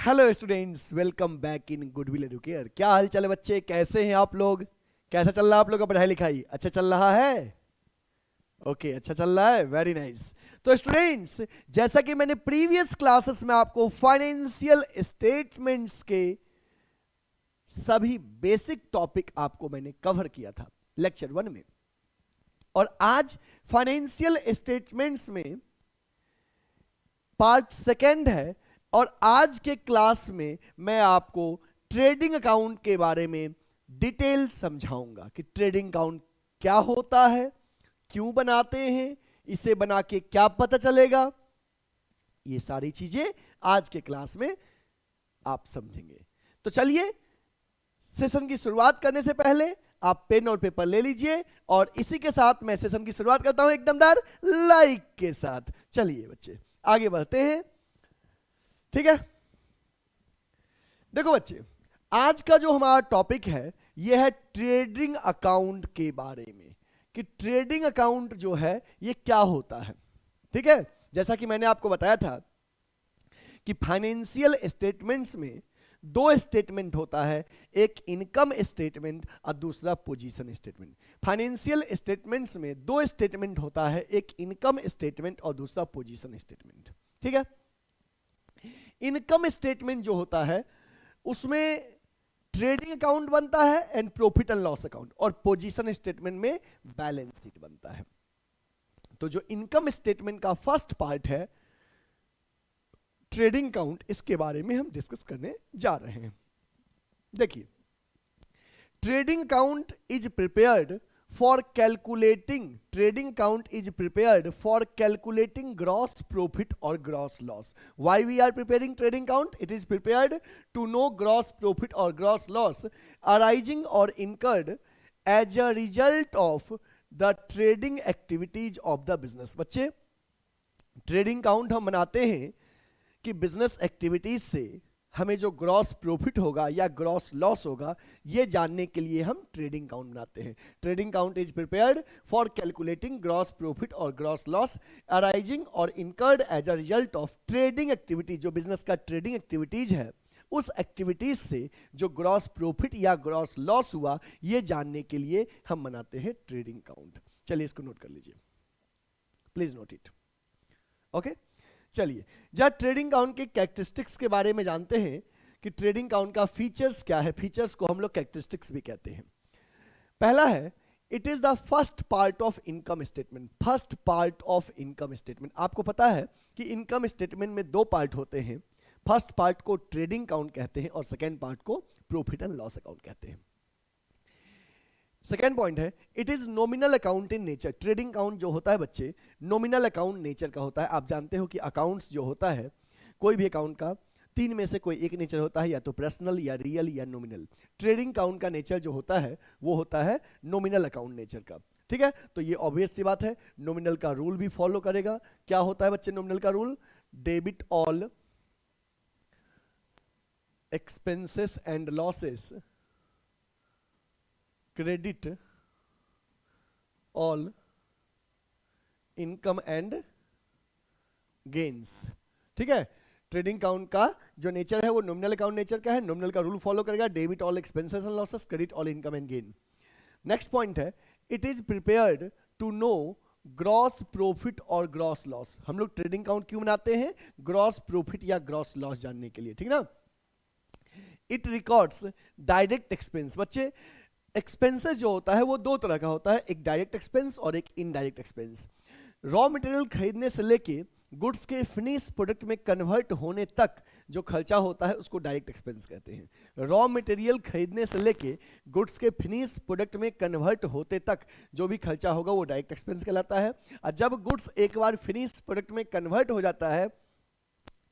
Hello students, welcome back in goodwill Educare. क्या हाल चाल है बच्चे, कैसे हैं आप लोग? कैसा चल रहा है आप लोग का पढ़ाई लिखाई? अच्छा चल रहा है? ओके, अच्छा चल रहा है, वेरी नाइस। तो स्टूडेंट्स, जैसा कि मैंने प्रीवियस क्लासेस में आपको फाइनेंशियल स्टेटमेंट्स के सभी बेसिक टॉपिक आपको मैंने कवर किया था लेक्चर 1 में, और आज फाइनेंशियल स्टेटमेंट्स में पार्ट सेकेंड है। और आज के क्लास में मैं आपको ट्रेडिंग अकाउंट के बारे में डिटेल समझाऊंगा कि ट्रेडिंग अकाउंट क्या होता है, क्यों बनाते हैं, इसे बना के क्या पता चलेगा। ये सारी चीजें आज के क्लास में आप समझेंगे। तो चलिए, सेशन की शुरुआत करने से पहले आप पेन और पेपर ले लीजिए, और इसी के साथ मैं सेशन की शुरुआत करता हूं एक दमदार लाइक के साथ। चलिए बच्चे, आगे बढ़ते हैं। ठीक है, देखो बच्चे, आज का जो हमारा टॉपिक है यह है ट्रेडिंग अकाउंट के बारे में, कि ट्रेडिंग अकाउंट जो है ये क्या होता है। ठीक है, जैसा कि मैंने आपको बताया था कि फाइनेंशियल स्टेटमेंट्स में दो स्टेटमेंट होता है, एक इनकम स्टेटमेंट और दूसरा पोजीशन स्टेटमेंट। फाइनेंशियल स्टेटमेंट्स में दो स्टेटमेंट होता है, एक इनकम स्टेटमेंट और दूसरा पोजीशन स्टेटमेंट। ठीक है, इनकम स्टेटमेंट जो होता है उसमें ट्रेडिंग अकाउंट बनता है and profit and loss account, और पोजीशन स्टेटमेंट में बैलेंस शीट बनता है। तो जो इनकम स्टेटमेंट का फर्स्ट पार्ट है ट्रेडिंग अकाउंट, इसके बारे में हम डिस्कस करने जा रहे हैं। देखिए, trading account is prepared for calculating trading account is prepared for calculating gross profit or gross loss. Why we are preparing trading account? It is prepared to know gross profit or gross loss arising or incurred as a result of the trading activities of the business. बच्चे, trading account हम बनाते हैं कि business activities से हमें जो gross profit होगा या ग्रॉस लॉस होगा, ये जानने के लिए हम ट्रेडिंग अकाउंट बनाते हैं। Trading account is prepared for calculating gross profit और ग्रॉस लॉस अराइजिंग और incurred as a result of trading activity. जो बिजनेस का ट्रेडिंग एक्टिविटीज है, उस एक्टिविटीज से जो ग्रॉस प्रॉफिट या ग्रॉस लॉस हुआ, ये जानने के लिए हम बनाते हैं ट्रेडिंग अकाउंट। चलिए इसको नोट कर लीजिए, प्लीज नोट इट। ओके, चलिए जब ट्रेडिंग अकाउंट के कैरेक्टरिस्टिक्स के बारे में जानते हैं कि ट्रेडिंग अकाउंट का फीचर्स क्या है। फीचर्स को हम लोग कैरेक्टरिस्टिक्स भी कहते हैं। पहला है, it is the first part of income statement. First part of income statement, आपको पता है कि इनकम स्टेटमेंट में दो पार्ट होते हैं। फर्स्ट पार्ट को ट्रेडिंग अकाउंट कहते हैं और सेकेंड पार्ट को प्रॉफिट एंड लॉस अकाउंट कहते हैं। सेकेंड पॉइंट है, it is nominal account in nature. Trading account जो होता है बच्चे, नॉमिनल अकाउंट नेचर का होता है। आप जानते हो कि अकाउंट्स जो होता है, कोई भी अकाउंट का तीन में से कोई एक नेचर होता है, या तो पर्सनल या रियल या नॉमिनल। ट्रेडिंग अकाउंट का नेचर जो होता है वो होता है नॉमिनल अकाउंट नेचर का। ठीक है, तो ये ऑब्वियस सी बात है, नॉमिनल का रूल भी फॉलो करेगा। क्या होता है बच्चे नॉमिनल का rule? Debit all expenses and losses, credit all income and gains. ठीक है, ट्रेडिंग अकाउंट का जो नेचर है वो नॉमिनल अकाउंट नेचर का है। नॉमिनल का रूल फॉलो करेगा, debit all expenses and losses, credit all income and gain. Next point है, it is prepared to know gross profit और ग्रॉस लॉस। हम लोग ट्रेडिंग अकाउंट क्यों बनाते हैं? ग्रॉस प्रॉफिट या ग्रॉस लॉस जानने के लिए। ठीक ना। It records direct expense. बच्चे, एक्सपेंसेस जो होता है वो दो तरह का होता है, एक डायरेक्ट एक्सपेंस और एक इनडायरेक्ट एक्सपेंस। रॉ मटेरियल खरीदने से लेके गुड्स के फिनिश प्रोडक्ट में कन्वर्ट होने तक जो खर्चा होता है उसको डायरेक्ट एक्सपेंस कहते हैं। रॉ मटेरियल खरीदने से लेके गुड्स के फिनिश प्रोडक्ट में कन्वर्ट होते तक जो भी खर्चा होगा वो डायरेक्ट एक्सपेंस कहलाता है। और जब गुड्स एक बार फिनिश प्रोडक्ट में कन्वर्ट हो जाता है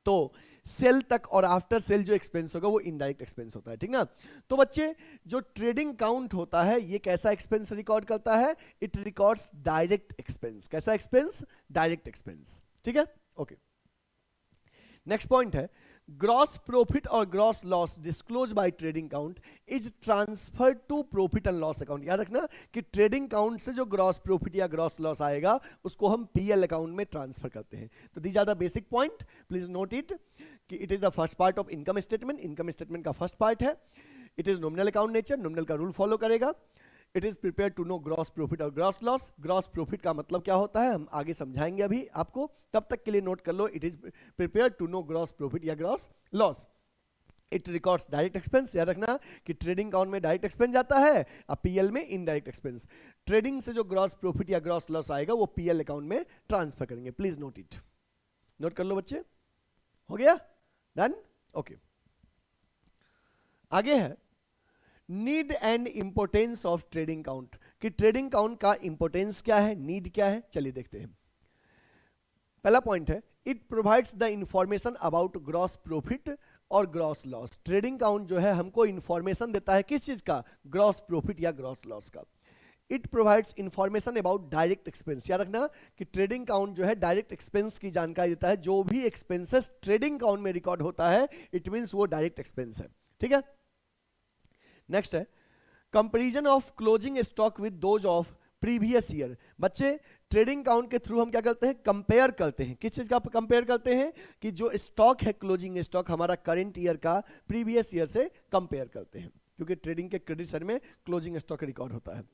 तो सेल तक और आफ्टर सेल जो एक्सपेंस होगा वो इनडायरेक्ट एक्सपेंस होता है। ठीक ना। तो बच्चे, जो ट्रेडिंग अकाउंट होता है ये कैसा एक्सपेंस रिकॉर्ड करता है? It records direct expense. कैसा एक्सपेंस? Direct expense. ठीक है, ओके। नेक्स्ट पॉइंट है, ग्रॉस प्रॉफिट और gross loss disclose by trading count is transfer to profit and loss account. याद रखना कि ट्रेडिंग काउंट से जो ग्रॉस प्रॉफिट या ग्रॉस लॉस आएगा उसको हम पीएल अकाउंट में ट्रांसफर करते हैं। तो these are the basic point, please note it कि it is the first part of income statement. Income statement का फर्स्ट पार्ट है। It is nominal account nature, nominal का रूल फॉलो करेगा। It is prepare to know gross profit और gross loss. Gross profit का मतलब क्या होता है हम आगे समझाएंगे अभी आपको, तब तक के लिए नोट कर लो। It is prepare to know gross profit या gross loss. It records direct expense. याद रखना कि ट्रेडिंग अकाउंट में डायरेक्ट एक्सपेंस जाता है और पीएल में इनडायरेक्ट एक्सपेंस। ट्रेडिंग से जो ग्रॉस प्रॉफिट या ग्रॉस लॉस आएगा वो पीएल अकाउंट में ट्रांसफर करेंगे। Please note it. नोट कर लो बच्चे, हो गया? डन? ओके। आगे है need and importance of trading count, कि ट्रेडिंग काउंट का इंपोर्टेंस क्या है, नीड क्या है। चलिए देखते हैं। पहला पॉइंट है it provides the information about gross profit और ग्रॉस लॉस। ट्रेडिंग काउंट जो है हमको इंफॉर्मेशन देता है किस चीज का, ग्रॉस प्रॉफिट या ग्रॉस लॉस का। It provides information about direct expense. याद रखना कि ट्रेडिंग काउंट जो है डायरेक्ट एक्सपेंस की जानकारी देता है। जो भी एक्सपेंसेस ट्रेडिंग काउंट में रिकॉर्ड होता है इट मींस वो डायरेक्ट एक्सपेंस है। ठीक है। नेक्स्ट है comparison of closing stock with those of previous year. बच्चे ट्रेडिंग काउंट के थ्रू हम क्या करते हैं, कंपेयर करते हैं। किस चीज का कंपेयर करते हैं कि जो स्टॉक है क्लोजिंग स्टॉक हमारा करंट ईयर का प्रीवियस ईयर से कंपेयर करते हैं, क्योंकि ट्रेडिंग के क्रेडिट साइड में क्लोजिंग स्टॉक रिकॉर्ड होता है।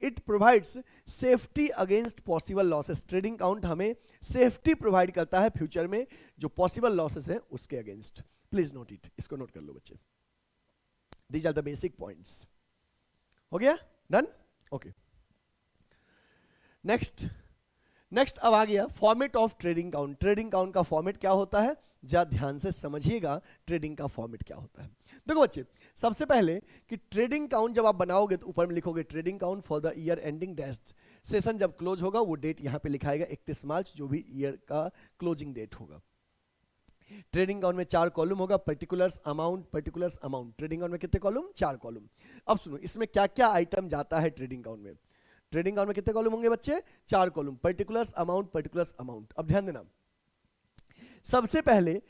It provides safety against possible losses. Trading count हमें सेफ्टी प्रोवाइड करता है फ्यूचर में जो पॉसिबल लॉसेस है उसके अगेंस्ट। प्लीज नोट इट, इसको नोट कर लो बच्चे। These are the basic points. हो गया? डन? ओके। नेक्स्ट अब आ गया format of trading count. Trading count का फॉर्मेट क्या होता है, जरा ध्यान से समझिएगा ट्रेडिंग का फॉर्मेट क्या होता है। देखो बच्चे, सबसे पहले कि ट्रेडिंग काउंट जब आप बनाओगे तो ऊपर में लिखोगे trading count for the year ending dash. Session जब क्लोज होगा वो डेट यहां पे लिखाएगा 31 मार्च, जो भी ईयर का क्लोजिंग डेट होगा। ट्रेडिंग काउंट में 4 कॉलम होगा, particulars amount, particulars amount. Trading count में कितने कॉलम, 4 कॉलम। अब सुनो इसमें क्या क्या आइटम जाता है ट्रेडिंग काउंट में। ट्रेडिंग काउंट में कितने कॉलम होंगे बच्चे, 4 column, particulars amount, particulars amount. अब ध्यान देना, सबसे पहले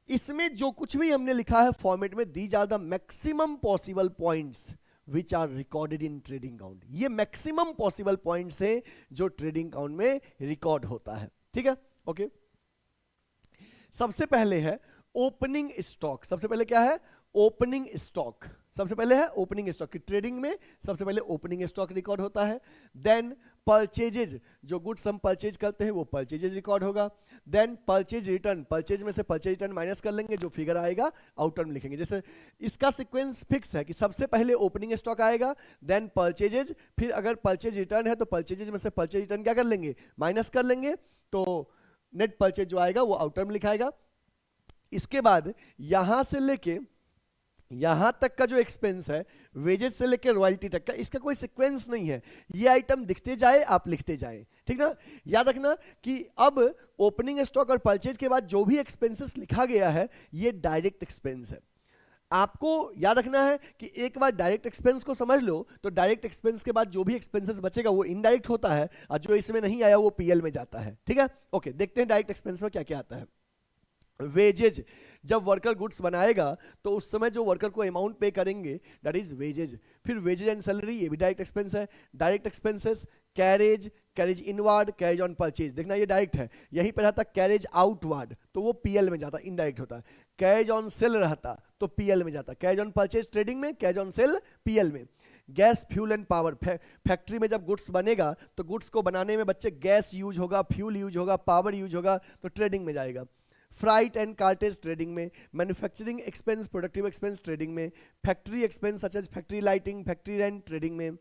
इसमें जो कुछ भी हमने लिखा है फॉर्मेट में, these are the maximum possible points which are recorded in trading count. ये मैक्सिमम पॉसिबल पॉइंट्स है जो ट्रेडिंग काउंट में रिकॉर्ड होता है। ठीक है, ओके। सबसे पहले है ओपनिंग स्टॉक। सबसे पहले क्या है, ओपनिंग स्टॉक। सबसे पहले है ओपनिंग स्टॉक की ट्रेडिंग में सबसे पहले ओपनिंग स्टॉक रिकॉर्ड होता है। देन परचेजेज, जो गुड्स हम परचेज करते हैं वो परचेजेज रिकॉर्ड होगा। देन परचेज रिटर्न, परचेज में से परचेज रिटर्न माइनस कर लेंगे, जो फिगर आएगा आउटर में लिखेंगे। जैसे इसका सीक्वेंस फिक्स है कि सबसे पहले ओपनिंग स्टॉक आएगा, देन परचेजेज, फिर अगर परचेज रिटर्न है तो परचेजेज में से परचेज रिटर्न क्या कर लेंगे, माइनस कर लेंगे, तो नेट परचेज जो आएगा वो आउटर में लिखाएगा। इसके बाद यहां से लेके यहां तक का जो एक्सपेंस है, वेजेस से लेके रॉयल्टी तक का, इसका कोई सीक्वेंस नहीं है। ये आइटम दिखते जाए, आप लिखते जाए, ठीक ना। याद रखना कि अब ओपनिंग स्टॉक और परचेज के बाद जो भी एक्सपेंसेस लिखा गया है ये डायरेक्ट एक्सपेंस है। आपको याद रखना है कि एक बार डायरेक्ट एक्सपेंस को समझ लो तो डायरेक्ट एक्सपेंस के बाद जो भी एक्सपेंसेस बचेगा वो इनडायरेक्ट होता है, और जो इसमें नहीं आया वो पीएल में जाता है। ठीक है, ओके। देखते हैं डायरेक्ट एक्सपेंस में क्या क्या आता है। वेजेज, जब वर्कर गुड्स बनाएगा तो उस समय जो वर्कर को अमाउंट पे करेंगे दैट इज वेजेज। फिर वेजेज एंड सैलरी, ये भी डायरेक्ट एक्सपेंस है। Direct expenses carriage, carriage inward, carriage on purchase, देखना ये डायरेक्ट है। यहीं पर रहता कैरेज आउटवार्ड तो वो पीएल में जाता, इनडायरेक्ट होता है। कैरेज ऑन सेल रहता तो पीएल में जाता। कैरेज ऑन परचेज ट्रेडिंग में, कैरेज ऑन सेल पीएल में। Gas, fuel and power, factory में जब गुड्स बनेगा तो गुड्स को बनाने में बच्चे गैस यूज होगा, फ्यूल यूज होगा, पावर यूज होगा, तो ट्रेडिंग में जाएगा। फ्राइट एंड कार्टेज ट्रेडिंग में। Manufacturing expense, productive expense trading में। Factory expense such as factory lighting, factory rent trading में।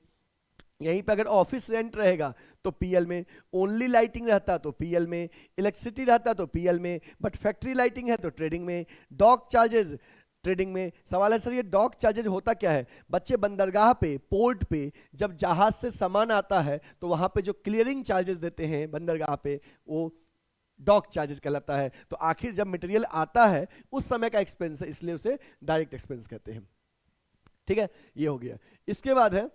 यहीं पे अगर ऑफिस रेंट रहेगा तो पीएल में, ओनली लाइटिंग रहता तो पीएल में, इलेक्ट्रिसिटी रहता तो पीएल में, बट फैक्ट्री लाइटिंग है तो ट्रेडिंग में। डॉक चार्जेस ट्रेडिंग में। सवाल है सर ये डॉक चार्जेस होता क्या है, बच्चे बंदरगाह पे, पोर्ट पे जब जहाज से सामान आता है तो वहां पे जो क्लियरिंग चार्जेस देते हैं बंदरगाह पे वो डॉक चार्जेस कहलाता है। तो आखिर जब मटेरियल आता है उस समय का एक्सपेंस है, इसलिए उसे डायरेक्ट एक्सपेंस कहते हैं। ठीक है, ये हो गया। इसके बाद है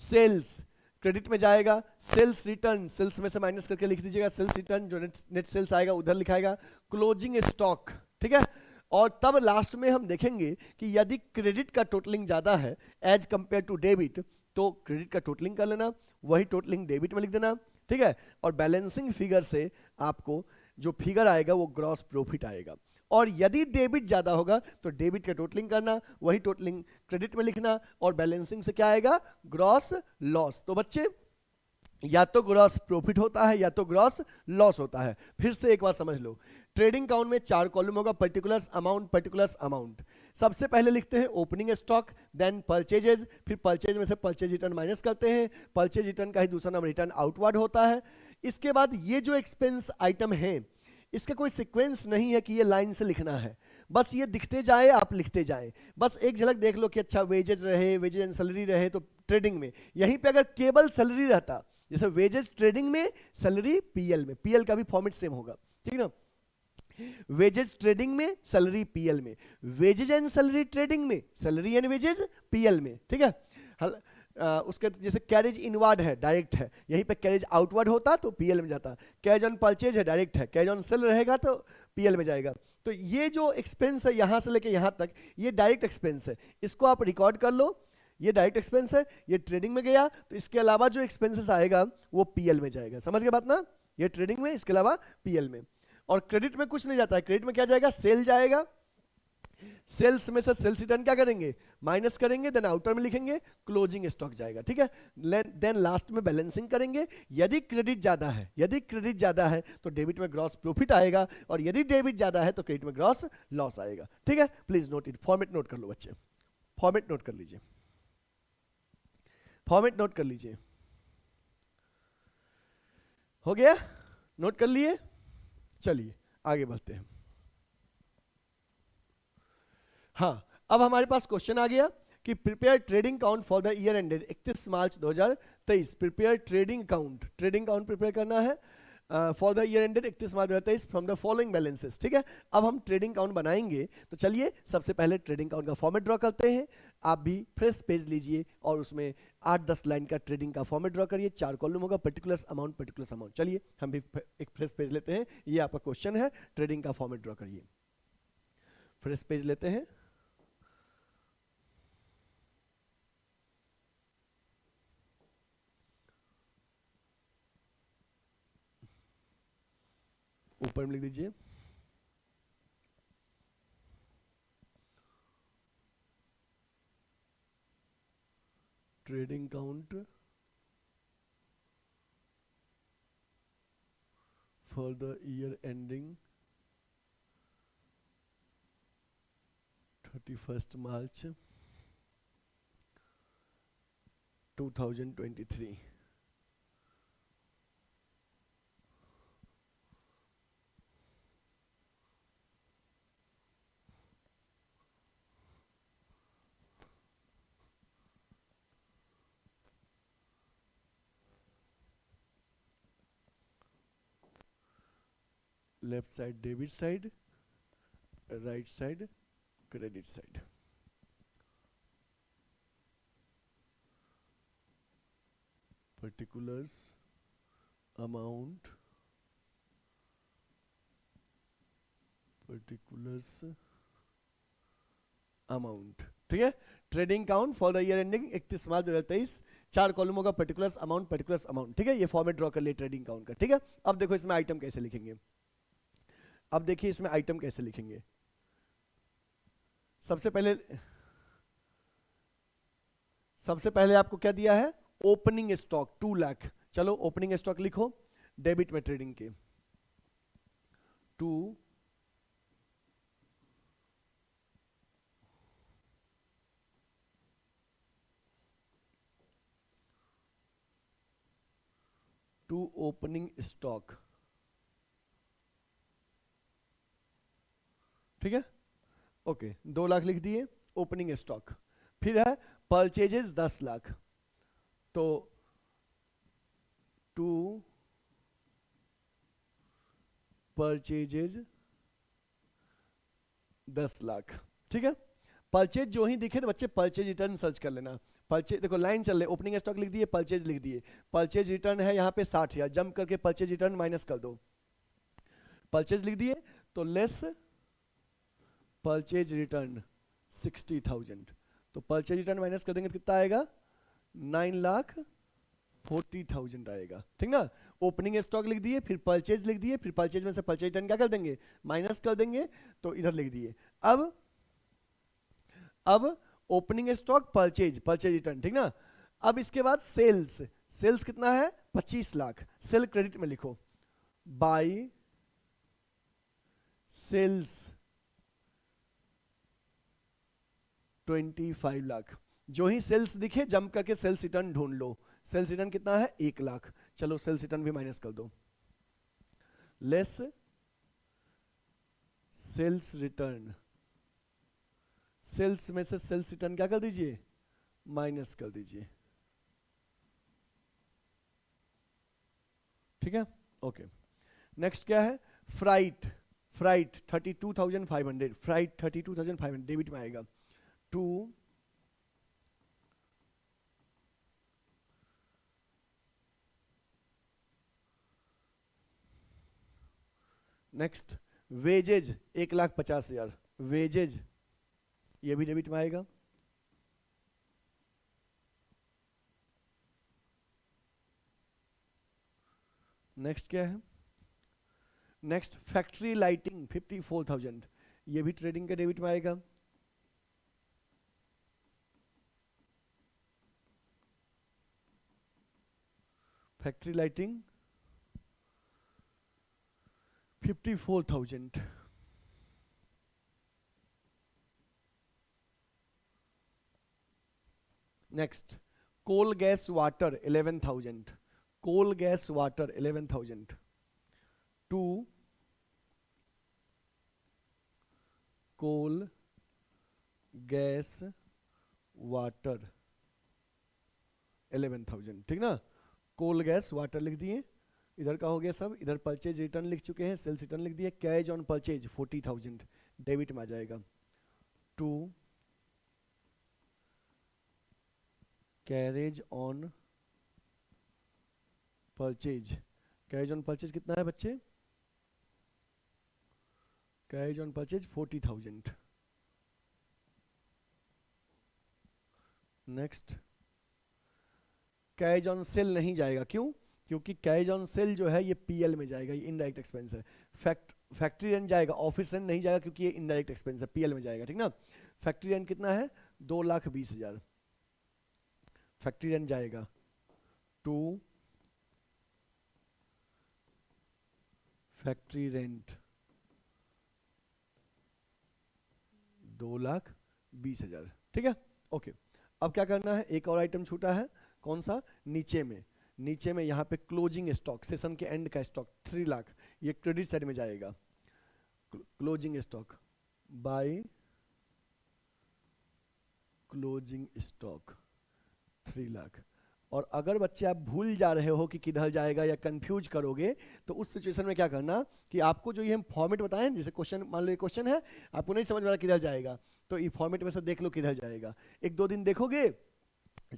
सेल्स, क्रेडिट में जाएगा। सेल्स रिटर्न, सेल्स में से माइनस करके लिख दीजिएगा सेल्स रिटर्न, जो नेट सेल्स आएगा उधर लिखाएगा। क्लोजिंग स्टॉक, ठीक है। और तब लास्ट में हम देखेंगे कि यदि क्रेडिट का टोटलिंग ज्यादा है एज कंपेयर टू डेबिट, तो क्रेडिट का टोटलिंग कर लेना, वही टोटलिंग डेबिट में लिख देना, ठीक है। और बैलेंसिंग फिगर से आपको जो फिगर आएगा वो ग्रॉस प्रॉफिट आएगा। और यदि डेबिट ज्यादा होगा तो डेबिट का टोटलिंग करना, वही टोटलिंग क्रेडिट में लिखना, और बैलेंसिंग से क्या आएगा, ग्रॉस लॉस। तो बच्चे या तो ग्रॉस प्रॉफिट होता है या तो ग्रॉस लॉस होता है। फिर से एक बार समझ लो, ट्रेडिंग अकाउंट में 4 कॉलम होगा, पर्टिकुलर्स अमाउंट, पर्टिकुलर्स अमाउंट। सबसे पहले लिखते हैं ओपनिंग स्टॉक, देन परचेजेज, फिर परचेज में से परचेज रिटर्न माइनस करते हैं, परचेज रिटर्न का ही दूसरा नाम रिटर्न आउटवर्ड होता है। इसके बाद ये जो एक्सपेंस आइटम है इसका कोई सीक्वेंस नहीं है कि ये लाइन से लिखना है, बस ये दिखते जाए आप लिखते जाएं। बस एक झलक देख लो कि अच्छा वेजेस रहे, वेजेस एंड सैलरी रहे तो ट्रेडिंग में, यहीं पे अगर केवल सैलरी रहता, जैसे वेजेस ट्रेडिंग में, सैलरी पीएल में, पीएल का भी फॉर्मेट सेम होगा, ठीक है ना। वेजेस ट्रेडिंग में, सैलरी पीएल में, वेजेस एंड सैलरी ट्रेडिंग में, सैलरी एंड वेजेस पीएल में, ठीक है। उसके जैसे कैरेज इनवर्ड है, डायरेक्ट है, यहीं पे कैरेज आउटवर्ड होता तो पीएल में जाता। कैरेज ऑन परचेज है, डायरेक्ट है, कैरेज ऑन सेल रहेगा तो पीएल में जाएगा। तो ये जो एक्सपेंस है यहां से लेके यहां तक, ये डायरेक्ट एक्सपेंस है, इसको आप रिकॉर्ड कर लो, ये डायरेक्ट एक्सपेंस है, ये ट्रेडिंग में गया, तो इसके अलावा जो एक्सपेंसेस आएगा वो पीएल में जाएगा। समझ गए बात ना, ये ट्रेडिंग में, इसके अलावा पीएल में। और क्रेडिट में कुछ नहीं जाता है, क्रेडिट में क्या जाएगा, सेल जाएगा, सेल्स में से सेल्स रिटर्न क्या करेंगे, माइनस करेंगे, देन आउटर में लिखेंगे क्लोजिंग स्टॉक जाएगा, ठीक है। देन लास्ट में बैलेंसिंग करेंगे। यदि क्रेडिट ज्यादा है, यदि क्रेडिट ज्यादा है तो डेबिट में ग्रॉस प्रॉफिट आएगा, और यदि डेबिट ज्यादा है तो क्रेडिट में ग्रॉस लॉस आएगा, ठीक है। Please note it, format note कर लो बच्चे, फॉर्मेट नोट कर लीजिए, फॉर्मेट नोट कर लीजिए। हो गया, नोट कर लिए, चलिए आगे बढ़ते हैं। हाँ, अब हमारे पास क्वेश्चन आ गया कि prepare trading account for the year ended 31 March 2023। Prepare trading account, trading account prepare करना है for the year ended 31 March 2023 from the following balances, ठीक है। अब हम ट्रेडिंग अकाउंट बनाएंगे, तो चलिए सबसे पहले ट्रेडिंग अकाउंट का फॉर्मेट ड्रॉ करते हैं। आप भी फ्रेश पेज लीजिए और उसमें 8-10 लाइन का ट्रेडिंग का फॉर्मेट ड्रॉ करिए, 4 कॉलम होगा, पर्टिकुलर्स अमाउंट, पर्टिकुलर्स अमाउंट। चलिए हम भी एक फ्रेश पेज लेते हैं, ये आपका क्वेश्चन है, ट्रेडिंग का फॉर्मेट ड्रॉ करिए। फ्रेश पेज लेते हैं, ऊपर में लिख दीजिए trading account for the year ending 31 March 2023। Left side debit side, right side credit side. Particulars amount, particulars amount, ठीक है। Trading account for the year ending 31 मार्च 2023, 4 कॉलमों का पर्टिकुलर्स अमाउंट, पर्टिकुलर्स अमाउंट, ठीक है। ये फॉर्मेट ड्रॉ कर लिए trading account का, ठीक है। अब देखो इसमें आइटम कैसे लिखेंगे, अब देखिए इसमें आइटम कैसे लिखेंगे। सबसे पहले आपको क्या दिया है, ओपनिंग स्टॉक 2 लाख। चलो ओपनिंग स्टॉक लिखो, डेबिट में ट्रेडिंग के 2 ओपनिंग स्टॉक, ठीक है। ओके 2 लाख लिख दिए ओपनिंग स्टॉक। फिर है परचेजेस 10 लाख, तो 2 परचेजेज 10 लाख, ठीक है। परचेज जो ही दिखे तो बच्चे परचेज रिटर्न सर्च कर लेना। परचेज देखो लाइन चल रही है, ओपनिंग स्टॉक लिख दिए, परचेज लिख दिए, परचेज रिटर्न है यहाँ पे 60,000, जंप करके परचेज रिटर्न माइनस कर दो, परचेज लिख दिए, तो लेस परचेज रिटर्न 60,000, तो परचेज रिटर्न माइनस कर देंगे तो कितना आएगा, 9,40,000 आएगा, ठीक ना। ओपनिंग स्टॉक लिख दिए, फिर परचेज लिख दिए, फिर परचेज में से परचेज रिटर्न क्या कर देंगे, माइनस कर देंगे, तो इधर लिख दिए। अब opening stock, purchase, purchase return, ठीक ना। अब इसके बाद सेल्स, सेल्स कितना है, 25 लाख, सेल क्रेडिट में लिखो, बाय सेल्स 25 लाख। जो ही सेल्स दिखे जंप करके सेल्स रिटर्न ढूंढ लो। सेल्स रिटर्न कितना है, 1 लाख। चलो सेल्स रिटर्न भी माइनस कर दो, लेस सेल्स रिटर्न, सेल्स में से सेल्स रिटर्न क्या कर दीजिए, माइनस कर दीजिए, ठीक है, ओके। नेक्स्ट क्या है, फ्राइट, फ्राइट 32,500, फ्राइट 32,500 डेबिट में आएगा, टू नेक्स्ट वेजेज 1,50,000, वेजेज ये भी डेबिट में आएगा। नेक्स्ट क्या है, नेक्स्ट फैक्ट्री लाइटिंग 54,000, ये भी ट्रेडिंग के डेबिट में आएगा। Factory lighting 54,000। Next coal gas water 11,000, coal gas water 11,000, to coal gas water 11,000, ठीक ना। कोल गैस वाटर लिख दिए, इधर का हो गया सब, इधर परचेज रिटर्न लिख चुके हैं, सेल्स रिटर्न लिख दिए, कैश ऑन परचेज 40,000 डेबिट में आ जाएगा, to carriage on purchase, carriage on purchase कितना है बच्चे, carriage on purchase 40,000। Next carriage on sale नहीं जाएगा, क्यों, क्योंकि कैरेज ऑन सेल जो है ये पीएल में जाएगा, ये इनडायरेक्ट एक्सपेंस है। फैक्ट्री रेंट जाएगा, ऑफिस रेंट नहीं जाएगा क्योंकि ये इनडायरेक्ट एक्सपेंस है, पीएल में जाएगा, ठीक ना। फैक्ट्री रेंट कितना है, 2,20,000, फैक्ट्री रेंट जाएगा, टू फैक्ट्री रेंट 2,20,000, ठीक है, ओके। अब क्या करना है, एक और आइटम छूटा है, कौन सा, नीचे में, नीचे में यहाँ पे क्लोजिंग स्टॉक, सेशन के एंड का स्टॉक 3 लाख, ये क्रेडिट साइड में जाएगा। Closing stock, by closing stock 3 lakh. और अगर बच्चे आप भूल जा रहे हो कि किधर जाएगा या कंफ्यूज करोगे, तो उस सिचुएशन में क्या करना कि आपको जो ये हम फॉर्मेट बताएं, जैसे क्वेश्चन, मान लो ये क्वेश्चन है, आपको नहीं समझ में आ रहा किधर जाएगा, तो ये फॉर्मेट में से देख लो किधर जाएगा, 1-2 दिन देखोगे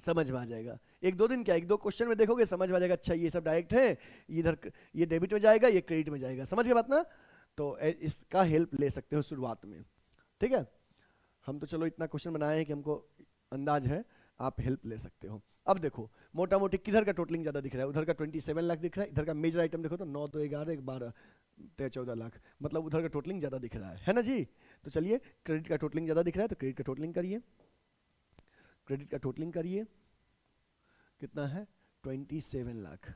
समझ में आ जाएगा, 1-2 दिन क्या, 1-2 क्वेश्चन में देखोगे समझ में आ जाएगा, अच्छा ये सब डायरेक्ट है, इधर ये डेबिट में जाएगा, ये क्रेडिट में जाएगा, समझ गए बात ना। तो इसका हेल्प ले सकते हो शुरुआत में, ठीक है। हम तो चलो इतना क्वेश्चन बनाए हैं कि हमको अंदाज है, आप हेल्प ले सकते हो। अब देखो मोटा मोटी किधर का टोटलिंग ज्यादा दिख रहा है, उधर का 27 लाख दिख रहा है, इधर का मेजर आइटम देखो तो 9, 2, 11, 12, 13, 14 लाख, मतलब उधर का टोटलिंग ज्यादा दिख रहा है ना जी। तो चलिए क्रेडिट का टोटलिंग ज्यादा दिख रहा है तो क्रेडिट का टोटलिंग करिए, क्रेडिट का टोटलिंग करिए, कितना है 27 लाख,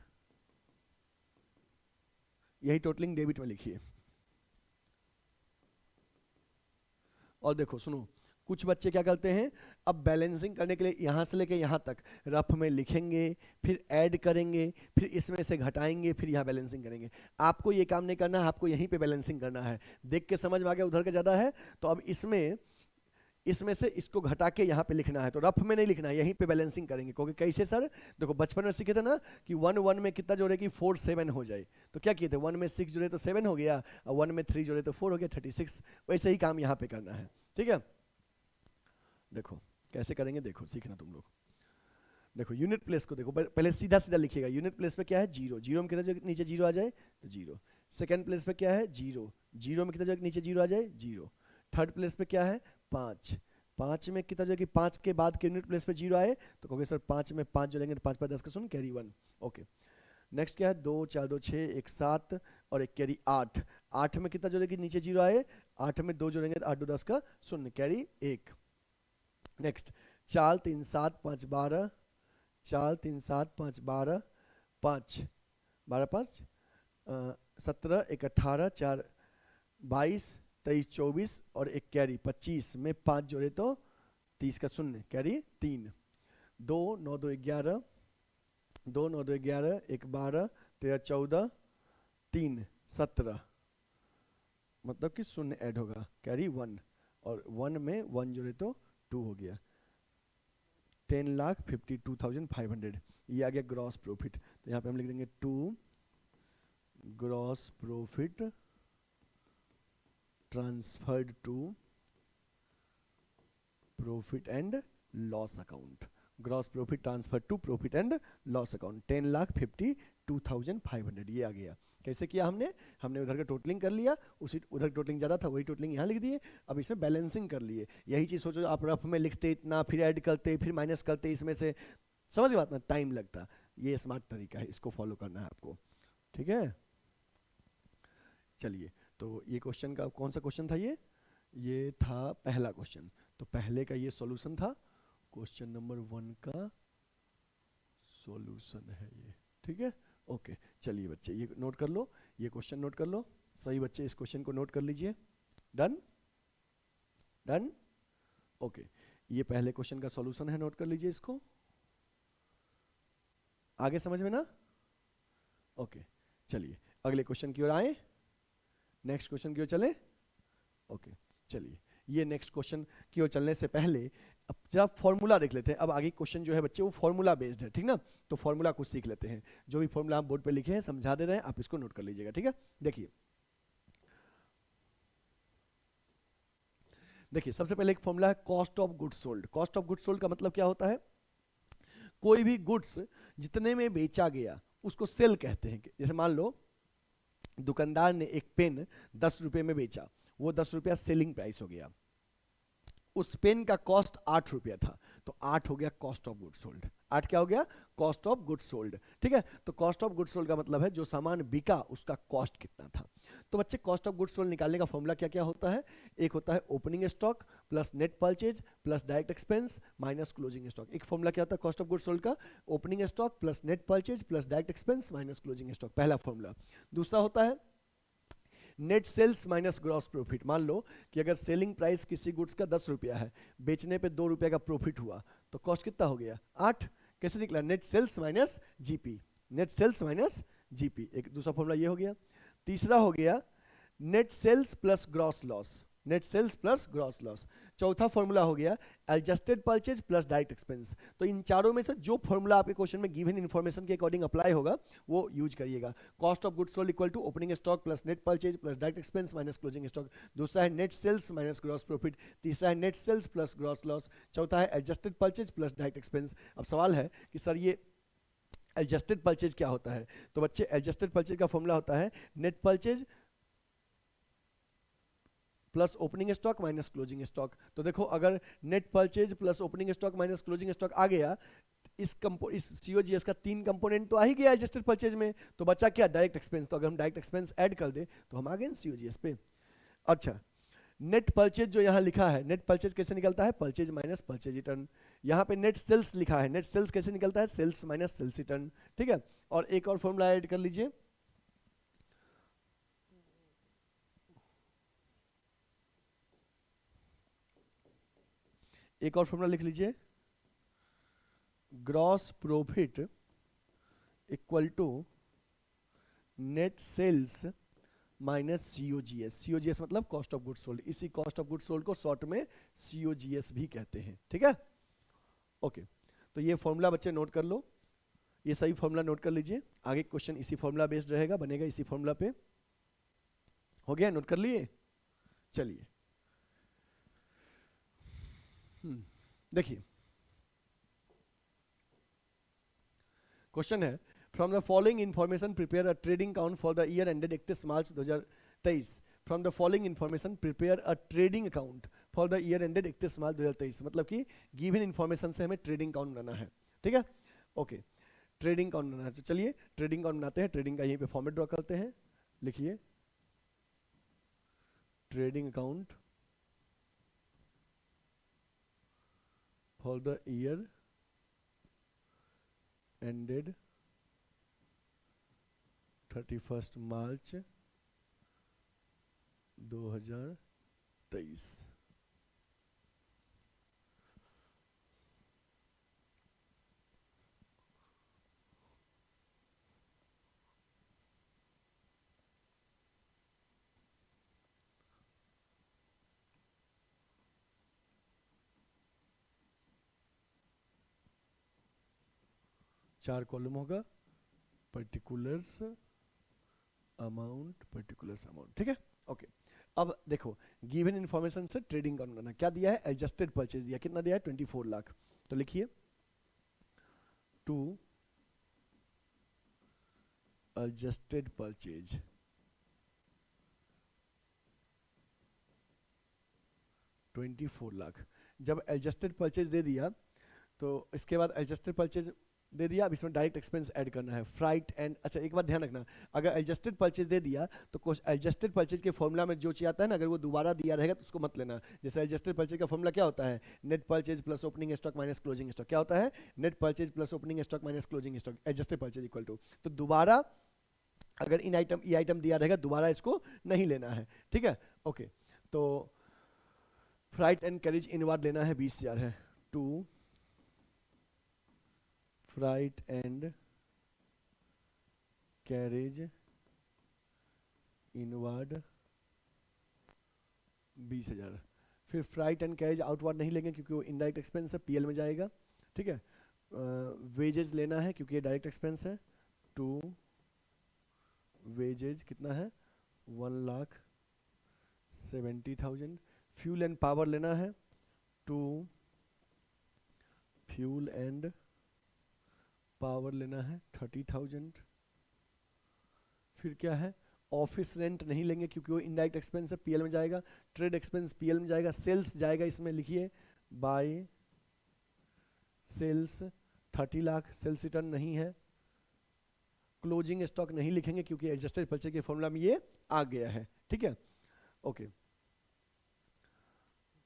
यही टोटलिंग डेबिट में लिखिए। और देखो सुनो, कुछ बच्चे क्या करते हैं, अब बैलेंसिंग करने के लिए यहाँ से लेके यहाँ तक रफ में लिखेंगे, फिर ऐड करेंगे, फिर इसमें से घटाएंगे, फिर यहाँ बैलेंसिंग करेंगे। आपको ये काम नहीं करना है, आपको यहीं पे बैलेंसिंग करना है। देख के समझ में आ गया उधर का ज़्यादा है, तो अब इसमें से इसको घटा के यहाँ पे लिखना है, तो रफ में नहीं लिखना है, यहीं पे बैलेंसिंग करेंगे। क्योंकि कैसे सर, देखो बचपन में सीखे थे ना कि 1 में कितना जोड़े कि 4 7 हो जाए, तो क्या किए थे, 1 में 6 जोड़े तो 7 हो गया, और 1 में 3 जोड़े तो 4 हो गया, 36। वैसे ही काम यहाँ पे करना है, ठीक है। देखो कैसे करेंगे, देखो सीखना तुम लोग। देखो यूनिट प्लेस को देखो, पहले सीधा सीधा लिखिएगा। यूनिट प्लेस पे क्या है, 0, 0 में कितना नीचे 0 आ जाए तो 0। सेकंड प्लेस पे क्या है, 0, 0 में कितना नीचे 0 आ जाए 0। थर्ड प्लेस पे क्या है 5, 5 में कितना जो है कि 5 के बाद के यूनिट प्लेस पे 0 आए तो कहोगे सर 5 में 5 जोड़ेंगे तो 5 पर 10 का शून्य कैरी 1। ओके, नेक्स्ट क्या है 2 4 2 6 1 7 और एक कैरी 8, 8 में कितना जोड़ेंगे नीचे 0 आए, 8 में 2 जोड़ेंगे तो 8 2 10 का शून्य कैरी 1। नेक्स्ट 4 3 7 5 12, 4 3 7 5 12, 5 12 5 17 1 18 4 22 23 24 और एक कैरी 25 में 5 जोड़े तो 30 का शून्य कैरी 3। 2 9 2 11, 2 9 2 11 1 12 13 14 3 17, मतलब कि शून्य ऐड होगा कैरी 1 और 1 में 1 जोड़े तो 2 हो गया 10,52,500। ये आ गया ग्रॉस प्रॉफिट। तो यहाँ पे हम लिख देंगे 2 gross profit transferred to profit and loss account. Gross profit transfer to profit and loss account 10,52,500 ये आ गया। कैसे किया हमने उधर का टोटलिंग कर लिया, उसी उधर टोटलिंग ज़्यादा था वही टोटलिंग यहाँ लिख दिए, अब इसमें बैलेंसिंग कर लिए। यही चीज़ सोचो आप रफ में लिखते इतना फिर ऐड करते फिर माइनस करते, इसमें से समझ बात ना टाइम लगता। ये स्मार्ट तरीका है, इसको फॉलो करना है आपको, ठीक है। चलिए, तो ये क्वेश्चन का कौन सा क्वेश्चन था, ये था पहला क्वेश्चन। तो पहले का ये सॉल्यूशन था, क्वेश्चन नंबर 1 का सॉल्यूशन है ये, ठीक है। ओके, चलिए बच्चे ये नोट कर लो, ये क्वेश्चन नोट कर लो। सही बच्चे इस क्वेश्चन को नोट कर लीजिए। Done done. ओके, ये पहले क्वेश्चन का सॉल्यूशन है, नोट कर लीजिए इसको। आगे समझ में ना? ओके, चलिए अगले क्वेश्चन की ओर आए, नेक्स्ट क्वेश्चन की ओर चले। ओके, चलिए ये नेक्स्ट क्वेश्चन की ओर चलने से पहले अब जरा फॉर्मूला देख लेते हैं। अब आगे क्वेश्चन जो है बच्चे वो फॉर्मूला बेस्ड है, ठीक ना। तो फॉर्मूला कुछ सीख लेते हैं, जो भी फॉर्मूला हम बोर्ड पे लिखे हैं समझा दे रहे हैं, आप इसको नोट कर लीजिएगा, ठीक है। देखिए सबसे पहले एक फॉर्मूला है cost of goods sold. Cost of goods sold का मतलब क्या होता है, कोई भी गुड्स जितने में बेचा गया उसको सेल कहते हैं। जैसे मान लो दुकानदार ने एक पेन 10 रुपए में बेचा, वो 10 रुपया सेलिंग प्राइस हो गया। उस पेन का कॉस्ट 8 रुपया था, तो 8 हो गया कॉस्ट ऑफ गुड्स सोल्ड। 8 क्या हो गया, कॉस्ट ऑफ गुड्स सोल्ड, ठीक है। तो कॉस्ट ऑफ गुड्स सोल्ड का मतलब है जो सामान बिका उसका कॉस्ट कितना था। तो बच्चे कॉस्ट ऑफ गुड्स सोल्ड निकालने का फॉर्मूला क्या क्या होता है, एक होता है opening stock plus net purchase plus direct expense minus closing stock. एक फॉर्मूला क्या होता है कॉस्ट ऑफ गुड्स सोल्ड का, opening stock plus net purchase plus direct expense minus closing stock, पहला फॉर्मूला। दूसरा होता है net sales minus gross profit. मान लो कि अगर सेलिंग प्राइस किसी गुड्स का 10 रुपया है, बेचने पे 2 रुपये का प्रॉफिट हुआ, तो कॉस्ट कितना हो गया 8। कैसे निकला, net sales minus GP, net sales minus GP, एक दूसरा फॉर्मूला ये हो गया। तीसरा हो गया net sales plus gross loss, net sales plus gross loss. चौथा फॉर्मूला हो गया adjusted purchase plus direct expense. तो इन चारों में से जो फॉर्मूला आपके क्वेश्चन में गिवन इन्फॉर्मेशन के अकॉर्डिंग अप्लाई होगा वो यूज करिएगा। Cost of goods sold equal to opening stock plus net purchase plus direct expense minus closing stock. दूसरा है net sales minus gross profit. तीसरा है net sales plus gross loss. चौथा है adjusted purchase plus direct expense. अब सवाल है कि सर ये एडजस्टेड परचेज क्या होता है, तो बच्चे एडजस्टेड परचेज का फॉर्मूला होता है net purchase plus opening stock minus closing stock. तो देखो अगर net purchase plus opening stock minus closing stock आ गया, इस सीओजीएस का 3 कंपोनेंट तो आ ही गया एडजस्टेड परचेज में, तो बचा क्या डायरेक्ट एक्सपेंस। तो अगर हम डायरेक्ट एक्सपेंस ऐड कर दें तो हम आ गए सीओजीएस पे। अच्छा, नेट परचेज जो यहाँ लिखा है, नेट परचेज कैसे निकलता है, परचेज माइनस परचेज रिटर्न। यहाँ पे नेट सेल्स लिखा है, नेट सेल्स कैसे निकलता है, सेल्स माइनस सेल्स रिटर्न, ठीक है। और एक और फॉर्मूला ऐड कर लीजिए, एक और फॉर्मूला लिख लीजिए, gross profit equal to net sales minus COGS. COGS मतलब कॉस्ट ऑफ गुड्स सोल्ड, इसी कॉस्ट ऑफ गुड्स सोल्ड को शॉर्ट में सीओजीएस भी कहते हैं, ठीक है। ओके, तो ये फॉर्मूला बच्चे नोट कर लो, ये सही फॉर्मूला नोट कर लीजिए। आगे क्वेश्चन इसी फॉर्मूला बेस्ड रहेगा, बनेगा इसी फॉर्मूला पे। हो गया, नोट कर लिए। चलिए देखिए क्वेश्चन है, from the following information prepare a trading count for the year ended 31 March 2023 from the following information prepare a trading account for the year ended 31 मार्च 2023। मतलब कि गिवन इन्फॉर्मेशन से हमें ट्रेडिंग अकाउंट बनाना है, ठीक है। ओके, ट्रेडिंग अकाउंट बनाना है, तो चलिए ट्रेडिंग अकाउंट बनाते हैं। ट्रेडिंग का यहीं पे फॉर्मेट ड्रॉ करते हैं, लिखिए trading account for the year ended 31 मार्च 2023। चार कॉलम होगा, पर्टिकुलर्स अमाउंट, पर्टिकुलर्स अमाउंट, ठीक है। ओके, अब देखो गिवन इन्फॉर्मेशन से ट्रेडिंग अकाउंट बनाना, क्या दिया है, एडजस्टेड परचेज दिया, कितना दिया है 24 लाख। तो लिखिए टू एडजस्टेड परचेज, $24 लाख। जब एडजस्टेड परचेज दे दिया तो इसके बाद एडजस्टेड परचेज दे दिया, अब इसमें डायरेक्ट एक्सपेंस ऐड करना है, फ्राइट एंड, अच्छा एक बात ध्यान रखना, अगर एडजस्टेड परचेज दे दिया तो कुछ एडजस्टेड परचेज के फॉर्मूला में जो चीज आता है ना, अगर वो दोबारा दिया रहेगा तो उसको मत लेना। जैसे एडजस्टेड परचेज का फॉर्मूला क्या होता है, net purchase plus opening stock minus closing stock, क्या होता है, net purchase plus opening stock minus closing stock, adjusted purchase equal to. तो दोबारा अगर इन आइटम ये आइटम दिया रहेगा दोबारा इसको नहीं लेना है, ठीक है। ओके, तो फ्राइट एंड कैरेज इनवार्ड लेना है 20,000 है, to freight and carriage inward 20,000। फिर फ्राइट एंड कैरेज आउटवार्ड नहीं लेंगे क्योंकि वो इनडायरेक्ट एक्सपेंस है, पीएल में जाएगा, ठीक है। वेजेस लेना है क्योंकि ये डायरेक्ट एक्सपेंस है, टू वेजेज कितना है 1,70,000। फ्यूल एंड पावर लेना है, टू फ्यूल एंड पावर लेना है 30,000। फिर क्या है, ऑफिस रेंट नहीं लेंगे क्योंकि वो इनडायरेक्ट एक्सपेंस है, पीएल में जाएगा। ट्रेड एक्सपेंस पीएल में जाएगा, सेल्स जाएगा इसमें, लिखिए by sales 30 lakh, sales return नहीं है। क्लोजिंग स्टॉक नहीं लिखेंगे क्योंकि एडजस्टेड परचेज के फॉर्मूला में ये आ गया है, ठीक है। ओके,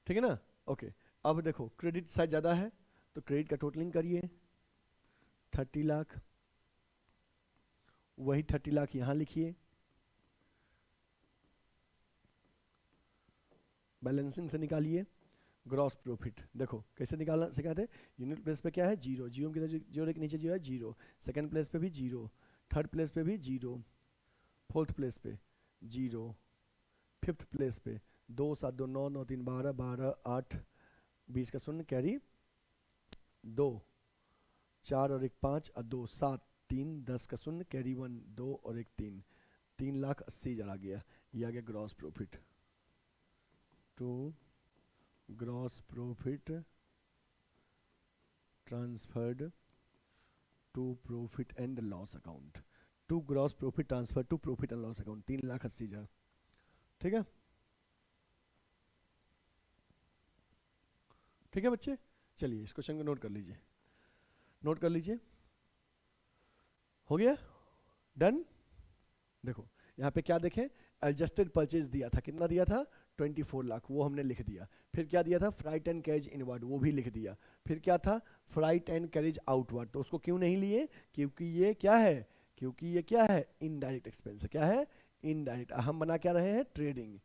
ठीक है ना। ओके, अब देखो क्रेडिट साइड ज्यादा है तो क्रेडिट का टोटलिंग करिए 30 लाख, वही 30 लाख यहां लिखिए, बैलेंसिंग से निकालिए ग्रॉस प्रॉफिट। देखो कैसे निकालना सिखाते, यूनिट प्लेस पे क्या है, जीरो, जीरो में कितना, जीरो के नीचे जीरो है, जीरो। सेकंड प्लेस पे भी जीरो, थर्ड प्लेस पे भी जीरो, फोर्थ प्लेस पे जीरो, फिफ्थ प्लेस पे 2 7 2 9 9 3 12 12 8 20 का शून्य कैरी 2 4 और 1 5 और 2 7 3 10 का शून्य कैरी 1 2 और 1 3, 3,80,000 आ गया, ये आ गया gross profit. To gross profit transferred to profit and loss account, to gross profit transfer to profit and loss account 3,80,000, ठीक है। ठीक है बच्चे, चलिए इस क्वेश्चन को नोट कर लीजिए, नोट कर लीजिए, हो गया डन। देखो यहाँ पे क्या देखें, एडजस्टेड परचेज दिया था, कितना दिया था 24 लाख, वो हमने लिख दिया। फिर क्या दिया था, फ्राइट एंड कैरेज इनवर्ड, वो भी लिख दिया। फिर क्या था, फ्राइट एंड कैरेज आउटवर्ड, तो उसको क्यों नहीं लिए, क्योंकि ये क्या है, क्योंकि ये क्या है, इनडायरेक्ट एक्सपेंस है। क्या है, इनडायरेक्ट। हम बना क्या रहे हैं, ट्रेडिंग,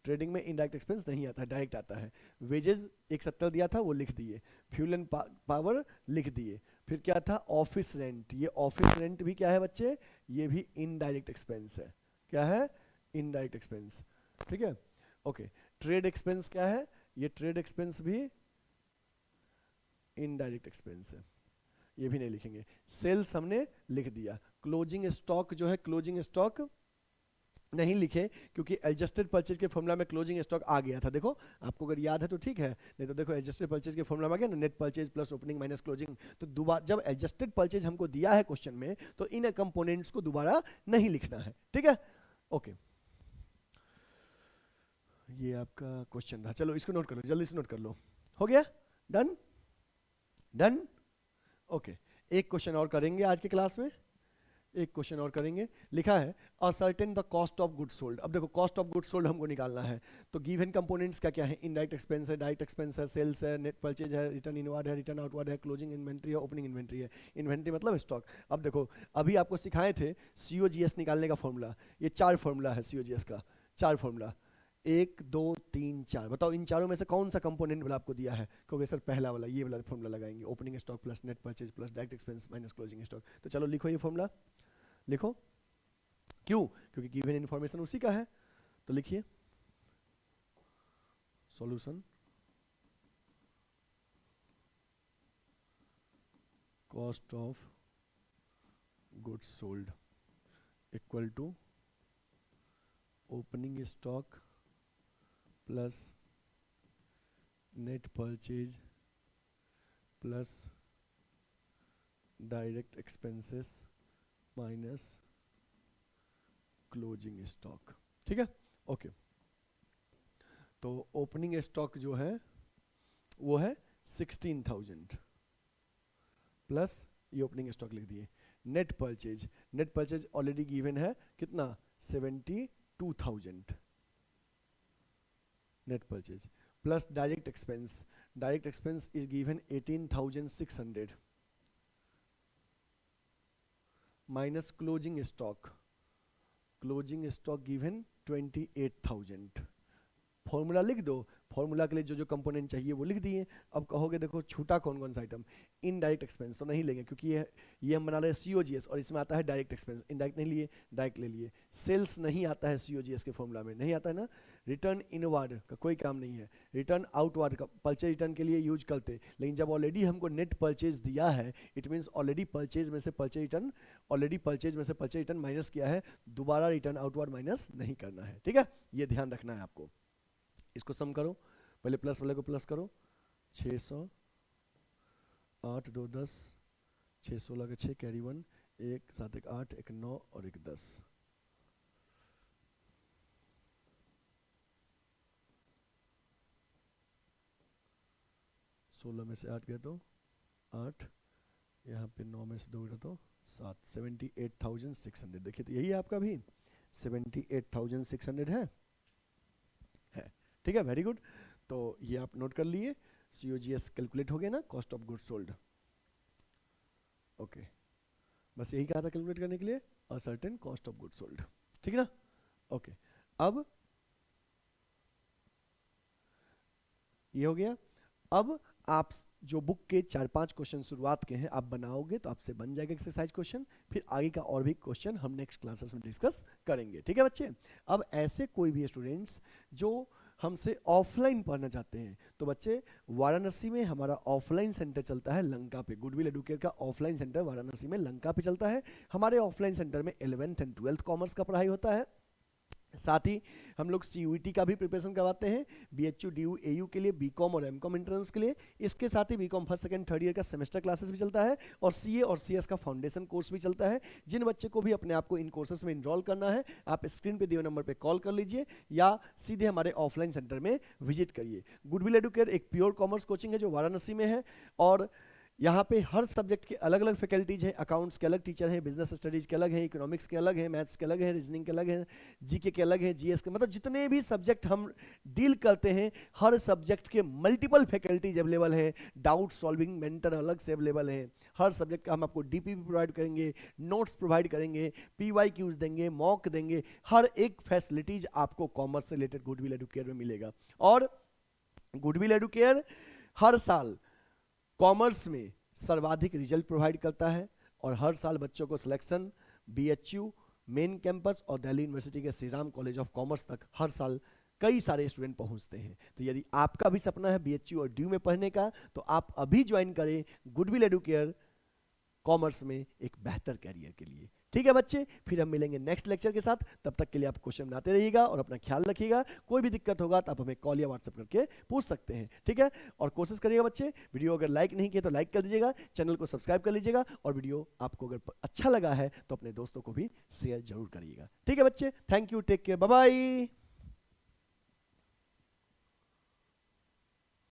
ट्रेडिंग में इनडायरेक्ट एक्सपेंस नहीं आता है, डायरेक्ट आता है। वेजेस 170 दिया था, वो लिख दिए। फ्यूल एंड पावर लिख दिए। फिर क्या था, ऑफिस रेंट, ये ऑफिस रेंट भी क्या है बच्चे, ये भी इनडायरेक्ट एक्सपेंस है। क्या है, इनडायरेक्ट एक्सपेंस, ठीक है। ओके, ट्रेड एक्सपेंस क्या है, ये ट्रेड एक्सपेंस भी इनडायरेक्ट एक्सपेंस है, ये भी नहीं लिखेंगे। सेल्स हमने लिख दिया। क्लोजिंग स्टॉक जो है, क्लोजिंग स्टॉक नहीं लिखे क्योंकि एडजस्टेड परचेज के फॉर्मूला में क्लोजिंग स्टॉक आ गया था। देखो आपको अगर याद है तो ठीक है, नहीं तो देखो एडजस्टेड परचेज के फॉर्मूला में आ गया ना, net purchase plus opening minus closing. तो दोबारा जब एडजस्टेड परचेज हमको दिया है क्वेश्चन में, तो इन कंपोनेंट्स को दोबारा नहीं लिखना है, ठीक है। ओके, ये आपका क्वेश्चन था, चलो इसको नोट कर लो, जल्दी से नोट कर लो। हो गया? Done done. ओके, एक क्वेश्चन और करेंगे आज के क्लास में, एक क्वेश्चन और करेंगे। लिखा है ascertain the cost of goods sold. अब देखो कॉस्ट ऑफ गुड्स सोल्ड हमको निकालना है, तो गिवन कंपोनेंट्स क्या क्या है? इनडायरेक्ट एक्सपेंस है, डायरेक्ट एक्सपेंस है, सेल्स है, नेट परचेज है, रिटर्न इनवार्ड है, रिटर्न आउटवार्ड है, क्लोजिंग इन्वेंट्री है, ओपनिंग इन्वेंट्री है। इन्वेंट्री मतलब स्टॉक। अब देखो अभी आपको सिखाए थे COGS निकालने का फॉर्मूला, ये 4 फॉर्मूला है COGS का, 4 फॉर्मूला, 1 2 3 4। बताओ इन चारों में से कौन सा कंपोनेंट वाला आपको दिया है? क्योंकि सर पहला वाला ये वाला फॉर्मूला लगाएंगे, opening stock plus net purchase plus direct expense minus closing stock. तो चलो लिखो ये फॉर्मूला, लिखो। क्यों? क्योंकि गिवन इन्फॉर्मेशन उसी का है। तो लिखिए solution cost of goods sold equal to opening stock plus net purchase plus direct expenses minus closing stock. ठीक है? ओके, तो ओपनिंग स्टॉक जो है वो है 16,000 प्लस ये ओपनिंग स्टॉक लिख दिए। Net purchase, net purchase already given है कितना? 72,000 net purchase plus direct expense, direct expense is given 18,600 minus closing stock, closing stock given 28,000। Formula लिख दो, फॉर्मूला के लिए जो जो कंपोनेंट चाहिए वो लिख दिए। अब कहोगे देखो छूटा कौन कौन सा आइटम? इनडायरेक्ट एक्सपेंस तो नहीं लेंगे क्योंकि ये हम बना रहे हैं COGS और इसमें आता है डायरेक्ट एक्सपेंस, इनडायरेक्ट नहीं लिए, डायरेक्ट ले लिए। सेल्स नहीं आता है COGS के फॉर्मूला में, नहीं आता है ना। रिटर्न इनवार्ड का कोई काम नहीं है, रिटर्न आउटवार्ड का परचेज रिटर्न के लिए यूज करते, लेकिन जब ऑलरेडी हमको नेट परचेज दिया है इट मीन्स ऑलरेडी परचेज में से परचेज रिटर्न, ऑलरेडी परचेज में से परचेज रिटर्न माइनस किया है, दोबारा रिटर्न आउटवार्ड माइनस नहीं करना है। ठीक है, ये ध्यान रखना है आपको। इसको सम करो, पहले प्लस वाले को प्लस करो, 600, 8 2 10, 6 16 के 6 कैरी 1, 1 7 1 8, 1 9 और 1 10। सोलह में से 8 गए तो 8, यहाँ पे 9 में से 2 गए तो 7, 78,600। देखिए तो यही है आपका भी 78,600 है। ठीक है, वेरी गुड। तो ये आप नोट कर लिए, COGS कैलकुलेट हो गया ना, cost of goods sold. Okay, बस यही कहा था कैलकुलेट करने के लिए, a certain cost of goods sold. ठीक है ना? ओके, अब ये हो गया। अब आप जो बुक के 4-5 क्वेश्चन शुरुआत के हैं आप बनाओगे तो आपसे बन जाएगा एक्सरसाइज क्वेश्चन, फिर आगे का और भी क्वेश्चन हम नेक्स्ट क्लासेस में डिस्कस करेंगे। ठीक है बच्चे? अब ऐसे कोई भी स्टूडेंट्स जो हमसे ऑफलाइन पढ़ना चाहते हैं तो बच्चे वाराणसी में हमारा ऑफलाइन सेंटर चलता है लंका पे। गुडविल एडुकेयर का ऑफलाइन सेंटर वाराणसी में लंका पे चलता है। हमारे ऑफलाइन सेंटर में 11th एंड 12th कॉमर्स का पढ़ाई होता है, साथ ही हम लोग CUET का भी प्रिपरेशन करवाते हैं, BHU DU AU के लिए, BCom और MCom एंट्रेंस के लिए। इसके साथ ही BCom first second third year का सेमेस्टर क्लासेस भी चलता है और CA और CS का फाउंडेशन कोर्स भी चलता है। जिन बच्चे को भी अपने आप को इन कोर्सेज में इनरोल करना है आप स्क्रीन पे दिए नंबर पे कॉल कर लीजिए या सीधे हमारे ऑफलाइन सेंटर में विजिट करिए। गुडविल एडुकेयर एक प्योर कॉमर्स कोचिंग है जो वाराणसी में है और यहाँ पे हर सब्जेक्ट के अलग अलग फैकल्टीज हैं। अकाउंट्स के अलग टीचर हैं, बिजनेस स्टडीज के अलग हैं, इकोनॉमिक्स के अलग हैं, मैथ्स के अलग हैं, रीजनिंग के अलग हैं, जीके के अलग हैं, GS के, मतलब जितने भी सब्जेक्ट हम डील करते हैं हर सब्जेक्ट के मल्टीपल फैकल्टीज अवेलेबल हैं। डाउट सॉल्विंग मेंटर अलग से अवेलेबल हैं। हर सब्जेक्ट का हम आपको DP भी प्रोवाइड करेंगे, नोट्स प्रोवाइड करेंगे, PYQs देंगे, मॉक देंगे। हर एक फैसिलिटीज आपको कॉमर्स से रिलेटेड गुडविल एडुकेयर में मिलेगा। और गुडविल एडुकेयर हर साल कॉमर्स में सर्वाधिक रिजल्ट प्रोवाइड करता है और हर साल बच्चों को सिलेक्शन BHU मेन कैंपस और दिल्ली यूनिवर्सिटी के Shri Ram college of commerce तक हर साल कई सारे स्टूडेंट पहुंचते हैं। तो यदि आपका भी सपना है BHU और DU में पढ़ने का तो आप अभी ज्वाइन करें गुडविल एडुकेयर कॉमर्स में एक बेहतर कैरियर के लिए। ठीक है बच्चे, फिर हम मिलेंगे नेक्स्ट लेक्चर के साथ। तब तक के लिए आप क्वेश्चन बनाते रहिएगा और अपना ख्याल रखिएगा। कोई भी दिक्कत होगा तो आप हमें कॉल या व्हाट्सएप करके पूछ सकते हैं। ठीक है, और कोशिश करिएगा बच्चे वीडियो अगर लाइक नहीं किए तो लाइक कर दीजिएगा, चैनल को सब्सक्राइब कर लीजिएगा और वीडियो आपको अगर अच्छा लगा है तो अपने दोस्तों को भी शेयर जरूर करिएगा। ठीक है बच्चे, thank you, take care, bye bye.